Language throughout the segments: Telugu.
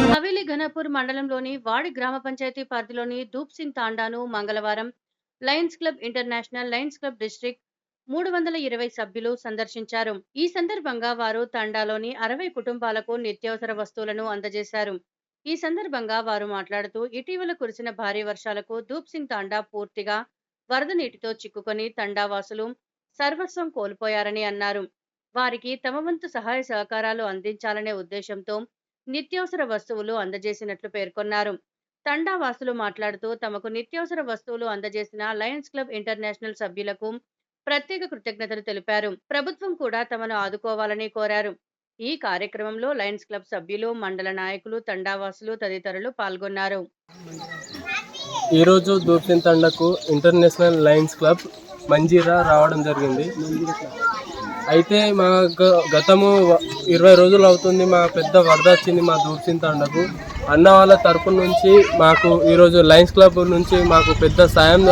హవేలీ ఘనపూర్ మండలంలోని వాడి గ్రామ పంచాయతీ పరిధిలోని ధూప్ సింగ్ తాండాను మంగళవారం Lions club international, Lions club district 320 సభ్యులు సందర్శించారు. ఈ సందర్భంగా వారు తండాలోని 60 కుటుంబాలకు నిత్యావసర వస్తువులను అందజేశారు. ఈ సందర్భంగా వారు మాట్లాడుతూ, ఇటీవల కురిసిన భారీ వర్షాలకు ధూప్ సింగ్ తాండా పూర్తిగా వరద నీటితో చిక్కుకొని తండావాసులు సర్వస్వం కోల్పోయారని అన్నారు. వారికి తమ వంతు సహాయ సహకారాలు అందించాలనే ఉద్దేశంతో నిత్యావసర వస్తువులు అందజేసినట్లు పేర్కొన్నారు. తండా వాసులు మాట్లాడుతూ, తమకు నిత్యావసర వస్తువులు అందజేసిన లయన్స్ క్లబ్ ఇంటర్నేషనల్ సభ్యులకు ప్రత్యేక కృతజ్ఞతలు తెలిపారు. ప్రభుత్వం కూడా తమను ఆదుకోవాలని కోరారు. ఈ కార్యక్రమంలో లయన్స్ క్లబ్ సభ్యులు, మండల నాయకులు, తండావాసులు తదితరులు పాల్గొన్నారు. ఈరోజు దూప్సింగ్ తండకు ఇంటర్నేషనల్ లయన్స్ క్లబ్ మంజీరా రావడం జరిగింది. అయితే మా గతము 20 రోజులు అవుతుంది మా పెద్ద వరద వచ్చింది మా దూప్సింగ్ తండకు. అన్న వాళ్ళ తరపు నుంచి మాకు ఈరోజు లయన్స్ క్లబ్ నుంచి మాకు పెద్ద సాయం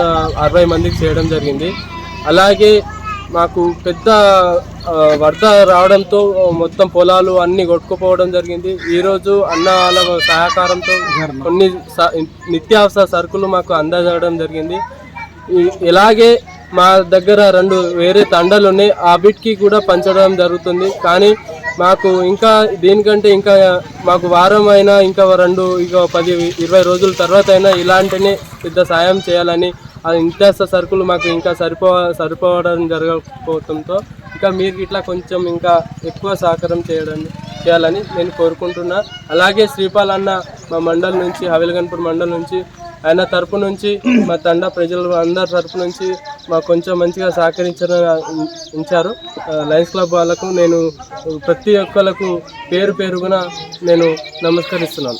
60 మందికి చేయడం జరిగింది. అలాగే మాకు పెద్ద వరద రావడంతో మొత్తం పొలాలు అన్నీ కొట్టుకుపోవడం జరిగింది. ఈరోజు అన్న వాళ్ళ సహకారంతో కొన్ని నిత్యావసర సరుకులు మాకు అందజేయడం జరిగింది. ఇలాగే మా దగ్గర 2 వేరే తండాలు ఉన్నాయి, ఆ బిట్కి కూడా పంచడం జరుగుతుంది. కానీ మాకు ఇంకా దీనికంటే ఇంకా మాకు వారం అయినా ఇంకా 10-20 రోజుల తర్వాత అయినా ఇలాంటినే పెద్ద సాయం చేయాలని, ఆ నిత్యావసర సరుకులు మాకు ఇంకా సరిపోవడం జరగకపోవడంతో ఇంకా మీరు ఇట్లా కొంచెం ఇంకా ఎక్కువ సహకారం చేయాలని నేను కోరుకుంటున్నా. అలాగే శ్రీపాల్ అన్న మా మండలం నుంచి, హవేలీ ఘనపూర్ మండలం నుంచి, ఆయన తరపు నుంచి మా తండా ప్రజలు అందరి తరపు నుంచి మాకు కొంచెం మంచిగా సహకరించారు. లయన్స్ క్లబ్ వాళ్ళకు నేను ప్రతి ఒక్కరికి పేరు పేరుగున నేను నమస్కరిస్తున్నాను.